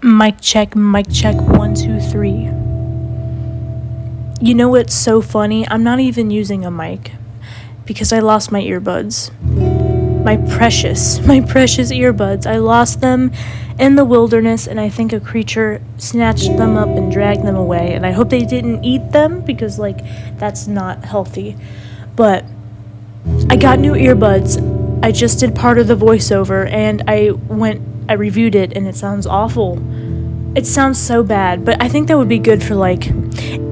Mic check, 1, 2, 3. You know what's so funny? I'm not even using a mic because I lost my earbuds. My precious earbuds. I lost them in the wilderness, and I think a creature snatched them up and dragged them away. And I hope they didn't eat them because, that's not healthy. But I got new earbuds. I just did part of the voiceover, and I reviewed it, and it sounds awful. It sounds so bad, but I think that would be good for,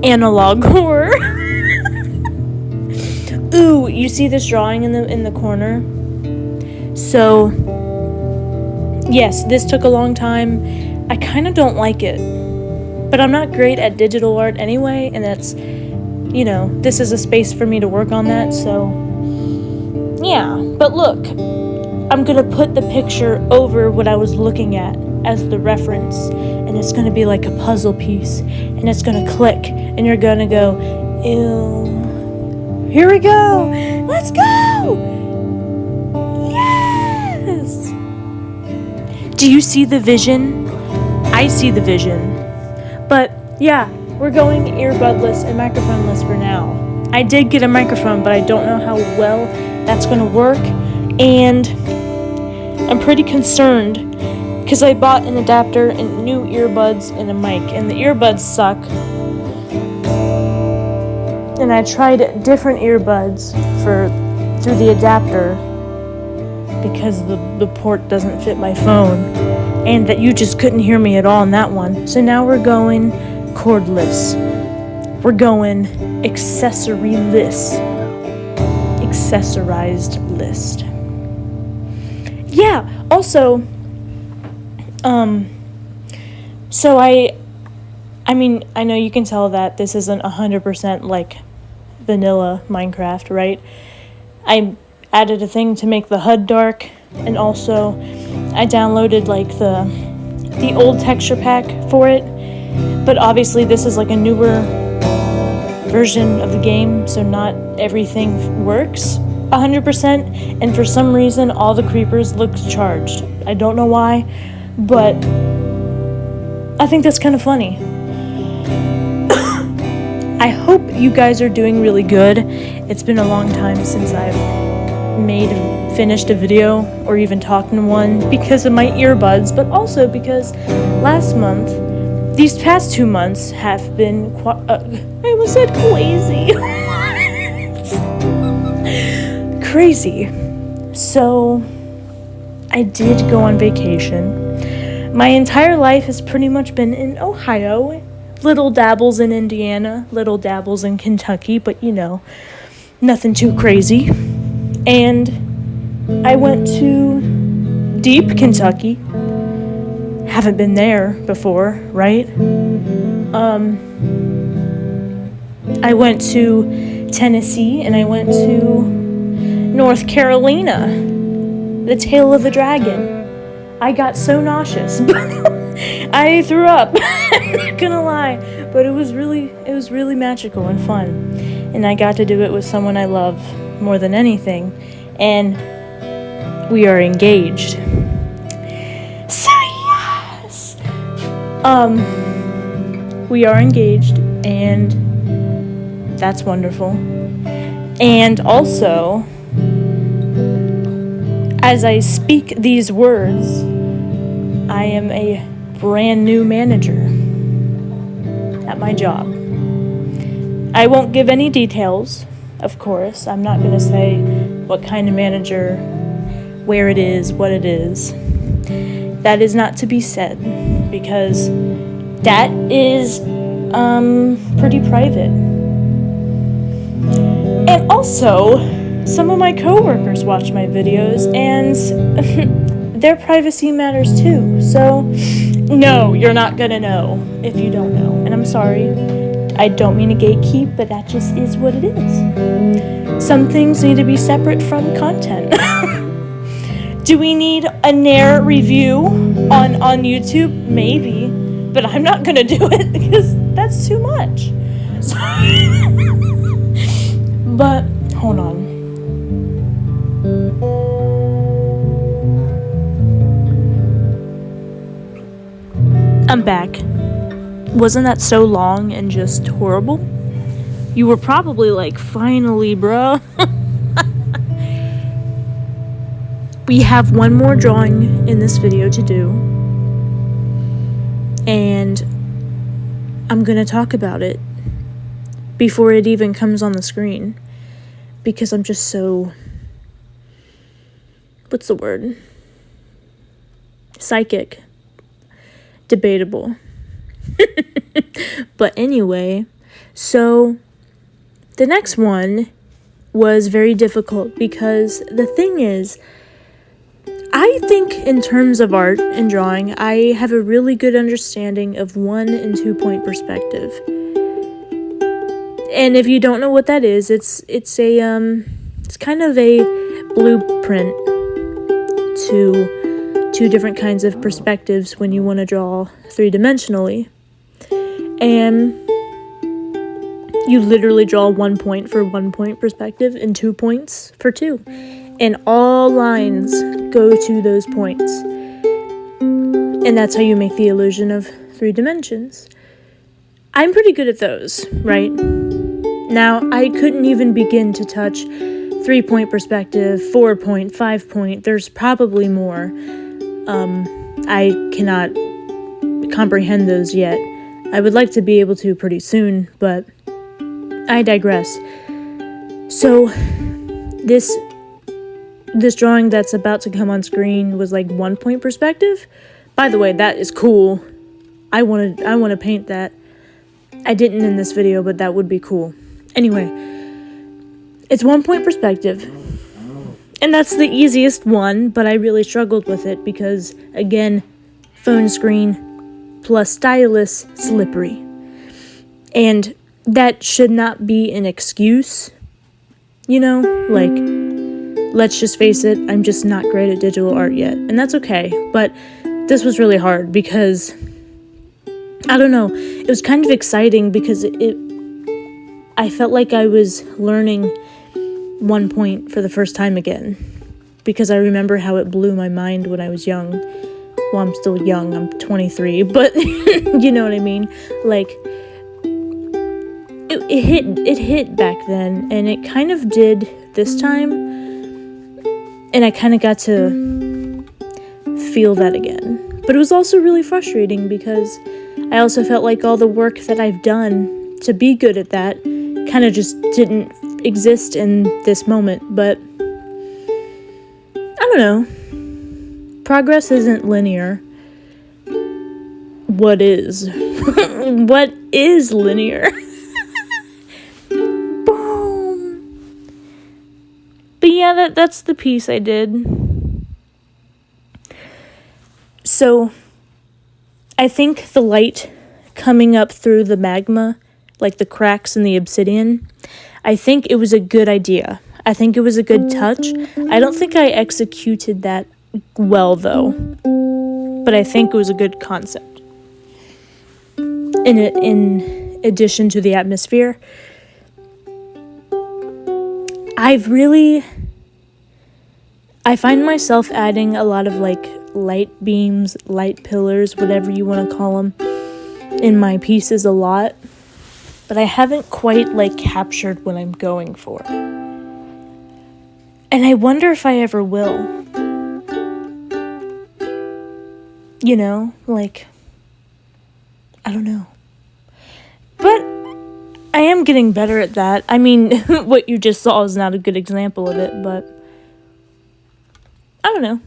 analog horror. Ooh, you see this drawing in the corner? So, yes, this took a long time. I kind of don't like it, but I'm not great at digital art anyway, and that's, this is a space for me to work on that, so, yeah. But look, I'm gonna put the picture over what I was looking at as the reference, and it's gonna be like a puzzle piece, and it's gonna click, and you're gonna go, ew. Here we go! Let's go! Yes! Do you see the vision? I see the vision. But, yeah, we're going earbudless and microphoneless for now. I did get a microphone, but I don't know how well that's gonna work, and I'm pretty concerned because I bought an adapter and new earbuds and a mic, and the earbuds suck. And I tried different earbuds through the adapter because the port doesn't fit my phone, and that you just couldn't hear me at all in that one. So now we're going cordless. We're going accessorized list. Yeah, also, so I know you can tell that this isn't 100% like vanilla Minecraft, right? I added a thing to make the HUD dark, and also I downloaded the old texture pack for it, but obviously this is a newer version of the game, so not everything works 100%, and for some reason all the creepers look charged. I don't know why, but I think that's kind of funny. I hope you guys are doing really good. It's been a long time since I've finished a video or even talked in one because of my earbuds, but also because these past 2 months have been I almost said crazy. So I did go on vacation. My entire life has pretty much been in Ohio. Little dabbles in Indiana, little dabbles in Kentucky, but nothing too crazy. And I went to deep Kentucky. Haven't been there before, right? I went to Tennessee, and I went to North Carolina. The Tail of the Dragon. I got so nauseous, but I threw up. I'm not gonna lie, but it was really magical and fun, and I got to do it with someone I love more than anything, and we are engaged. So yes, we are engaged, and that's wonderful. And also, as I speak these words, I am a brand new manager at my job. I won't give any details, of course. I'm not going to say what kind of manager, where it is, what it is. That is not to be said, because that is pretty private. And also, some of my coworkers watch my videos, and their privacy matters too. So, no, you're not gonna know if you don't know. And I'm sorry, I don't mean to gatekeep, but that just is what it is. Some things need to be separate from content. Do we need a Nair review on YouTube? Maybe, but I'm not gonna do it because that's too much. So but hold on. I'm back. Wasn't that so long and just horrible? You were probably like, finally, bruh. We have one more drawing in this video to do, and I'm gonna talk about it before it even comes on the screen, because I'm just so, what's the word? Psychic. Debatable. But anyway, so the next one was very difficult because the thing is, I think in terms of art and drawing, I have a really good understanding of 1 and 2 point perspective. And if you don't know what that is, it's kind of a blueprint to 2 different kinds of perspectives when you want to draw 3-dimensionally. And you literally draw 1 point for 1 point perspective and 2 points for 2. And all lines go to those points. And that's how you make the illusion of 3 dimensions. I'm pretty good at those, right? Now, I couldn't even begin to touch 3-point perspective, 4-point, 5-point. There's probably more. I cannot comprehend those yet. I would like to be able to pretty soon, but I digress. So, this drawing that's about to come on screen was like 1 point perspective. By the way, that is cool. I want to paint that. I didn't in this video, but that would be cool. Anyway, it's 1 point perspective. And that's the easiest one, but I really struggled with it because, again, phone screen plus stylus, slippery. And that should not be an excuse, you know? Like, let's just face it, I'm just not great at digital art yet. And that's okay, but this was really hard because, I don't know, it was kind of exciting because I felt like I was learning 1 point for the first time again, because I remember how it blew my mind when I was young. Well, I'm still young, I'm 23, but you know what I mean? Like, it hit back then, and it kind of did this time, and I kind of got to feel that again. But it was also really frustrating because I also felt like all the work that I've done to be good at that kind of just didn't exist in this moment. But I don't know. Progress isn't linear. What is? What is linear? Boom. But yeah, that's the piece I did. So, I think the light coming up through the magma, like the cracks in the obsidian, I think it was a good idea. I think it was a good touch. I don't think I executed that well, though. But I think it was a good concept. In addition to the atmosphere, I find myself adding a lot of, like, light beams, light pillars, whatever you want to call them, in my pieces a lot. But I haven't quite, like, captured what I'm going for. And I wonder if I ever will. You know, like, I don't know. But I am getting better at that. I mean, what you just saw is not a good example of it, but I don't know.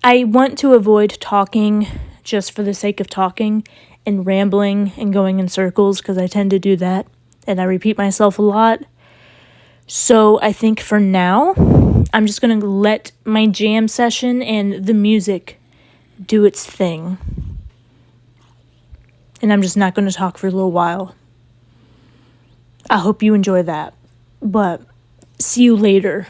I want to avoid talking just for the sake of talking and rambling and going in circles, because I tend to do that and I repeat myself a lot. So I think for now, I'm just going to let my jam session and the music do its thing. And I'm just not going to talk for a little while. I hope you enjoy that. But see you later.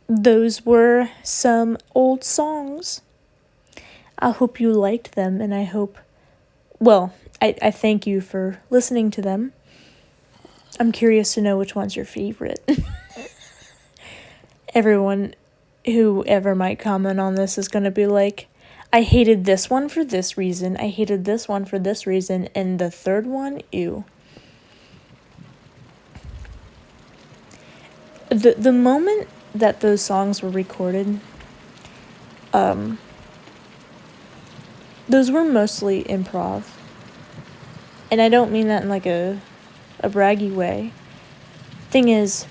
those were some old songs. I hope you liked them, and I thank you for listening to them. I'm curious to know which one's your favorite. Everyone, whoever might comment on this, is going to be like, I hated this one for this reason, I hated this one for this reason, and the third one, ew. The moment that those songs were recorded, those were mostly improv. And I don't mean that in like a braggy way. Thing is,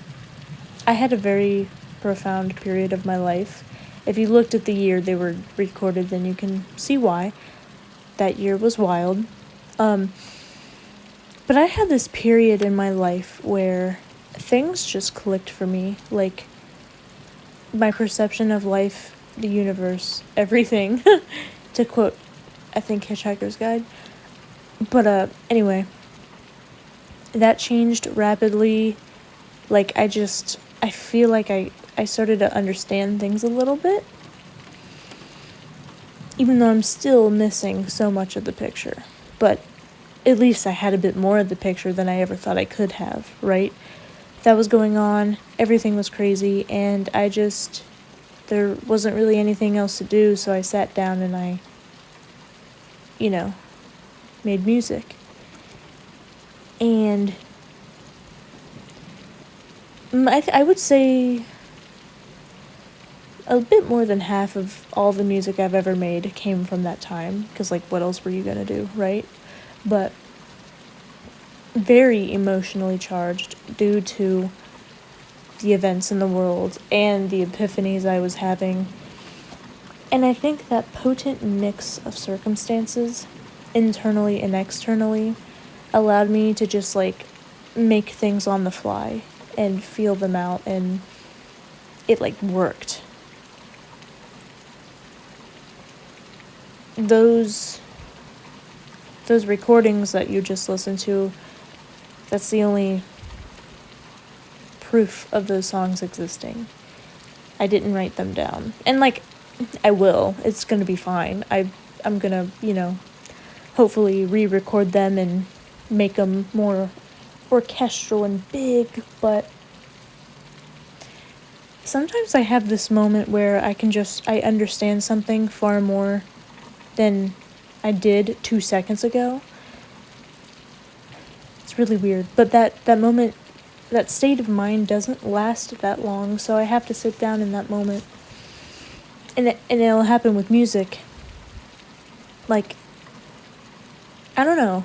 I had a very profound period of my life. If you looked at the year they were recorded, then you can see why. That year was wild. But I had this period in my life where things just clicked for me. Like, my perception of life, the universe, everything. To quote, I think, Hitchhiker's Guide. But, anyway. That changed rapidly. Like, I feel like I started to understand things a little bit. Even though I'm still missing so much of the picture. But at least I had a bit more of the picture than I ever thought I could have, right? That was going on, everything was crazy, and there wasn't really anything else to do, so I sat down and I, made music. And I would say a bit more than half of all the music I've ever made came from that time, because, like, what else were you gonna do, right? But very emotionally charged due to the events in the world and the epiphanies I was having. And I think that potent mix of circumstances, internally and externally, allowed me to just, like, make things on the fly and feel them out, and it, like, worked. Those recordings that you just listened to, that's the only proof of those songs existing. I didn't write them down. And, like, I will. It's gonna be fine. I'm gonna, hopefully re-record them and make them more orchestral and big, but sometimes I have this moment where I understand something far more than I did 2 seconds ago. It's really weird, but that moment, that state of mind doesn't last that long, so I have to sit down in that moment. And it'll happen with music. Like, I don't know.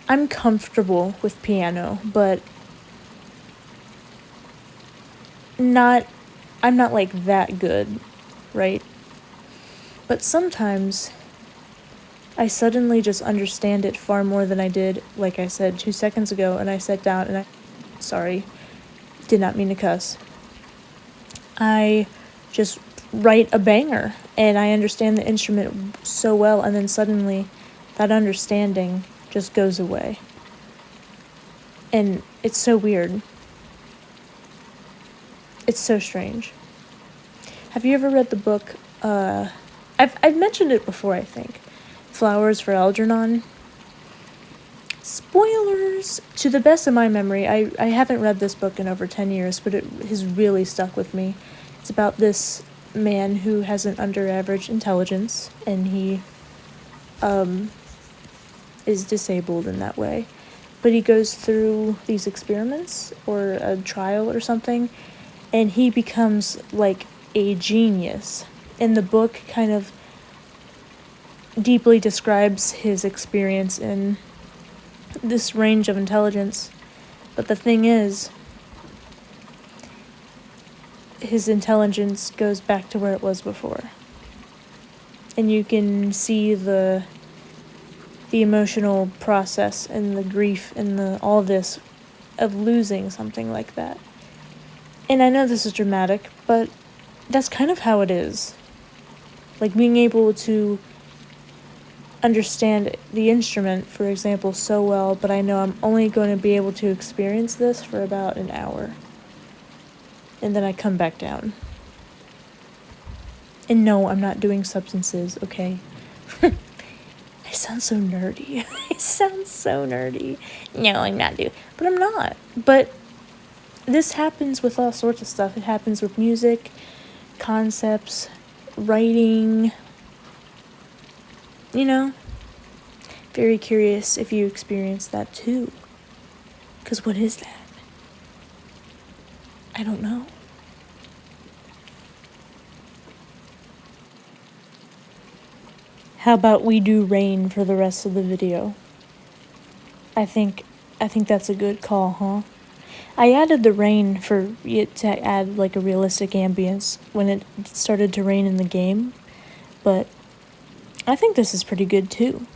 I'm comfortable with piano, but I'm not like that good, right? But sometimes I suddenly just understand it far more than I did, like I said, 2 seconds ago, and I sat down and sorry, did not mean to cuss. I just write a banger, and I understand the instrument so well, and then suddenly that understanding just goes away. And it's so weird. It's so strange. Have you ever read the book, I've mentioned it before, I think, Flowers for Algernon? Spoilers! To the best of my memory, I haven't read this book in over 10 years, but it has really stuck with me. It's about this man who has an under-average intelligence, and he is disabled in that way. But he goes through these experiments, or a trial or something, and he becomes, like, a genius. And the book kind of deeply describes his experience in this range of intelligence. But the thing is, his intelligence goes back to where it was before. And you can see the emotional process and the grief and all this of losing something like that. And I know this is dramatic, but that's kind of how it is. Like, being able to understand the instrument, for example, so well, but I know I'm only going to be able to experience this for about an hour. and then I come back down. And no, I'm not doing substances, okay? I sound so nerdy. I sound so nerdy. No, I'm not doing, but I'm not. But this happens with all sorts of stuff. It happens with music, concepts, writing, you know? Very curious if you experience that too. Because what is that? I don't know. How about we do rain for the rest of the video? I think that's a good call, huh? I added the rain for it to add like a realistic ambience when it started to rain in the game, but I think this is pretty good too.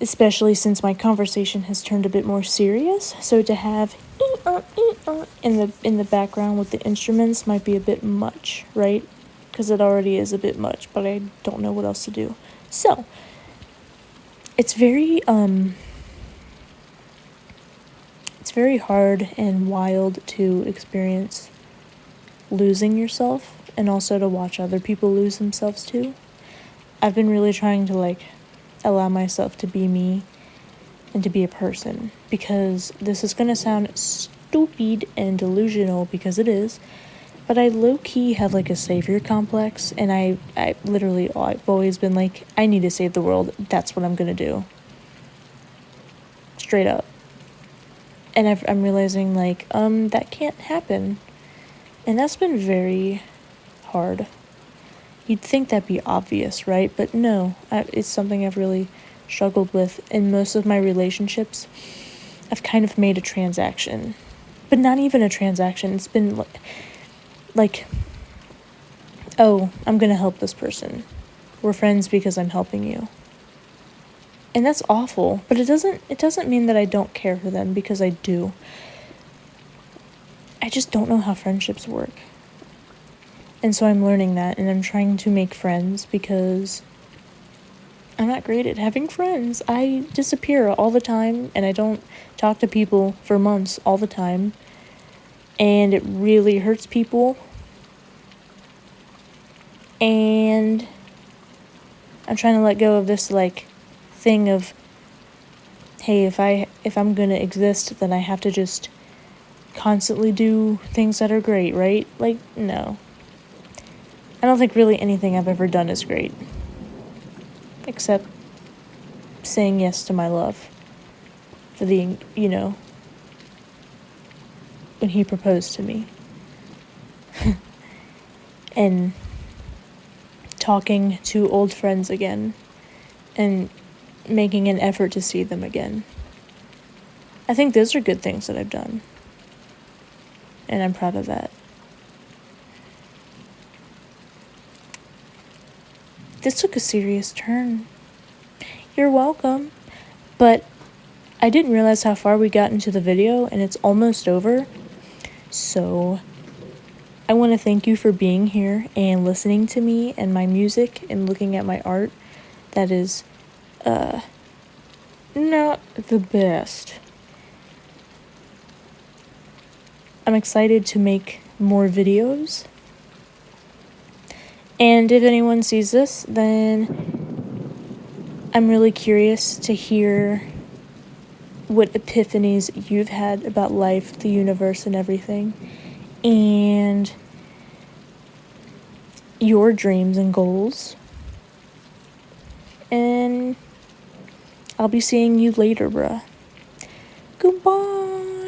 Especially since my conversation has turned a bit more serious, so to have in the background with the instruments might be a bit much, right? Because it already is a bit much, but I don't know what else to do. So, it's very hard and wild to experience losing yourself and also to watch other people lose themselves too. I've been really trying to allow myself to be me and to be a person, because this is going to sound stupid and delusional, because it is, but I low-key have a savior complex, and I've always been I need to save the world. That's what I'm going to do. Straight up. And I'm realizing that can't happen. And that's been very hard. You'd think that'd be obvious, right? But no, it's something I've really struggled with. In most of my relationships, I've kind of made a transaction. But not even a transaction. It's been oh, I'm gonna help this person. We're friends because I'm helping you. And that's awful, but it doesn't mean that I don't care for them, because I do. I just don't know how friendships work. And so I'm learning that, and I'm trying to make friends, because I'm not great at having friends. I disappear all the time, and I don't talk to people for months all the time. And it really hurts people. And I'm trying to let go of this thing of, hey, if I'm gonna exist, then I have to just constantly do things that are great, right? No. I don't think really anything I've ever done is great. Except saying yes to my love. For the, when he proposed to me. And talking to old friends again. And making an effort to see them again. I think those are good things that I've done. And I'm proud of that. This took a serious turn. You're welcome. But I didn't realize how far we got into the video, and it's almost over. So I want to thank you for being here and listening to me and my music and looking at my art. That is not the best. I'm excited to make more videos. And if anyone sees this, then I'm really curious to hear what epiphanies you've had about life, the universe, and everything. And your dreams and goals. And I'll be seeing you later, bruh. Goodbye.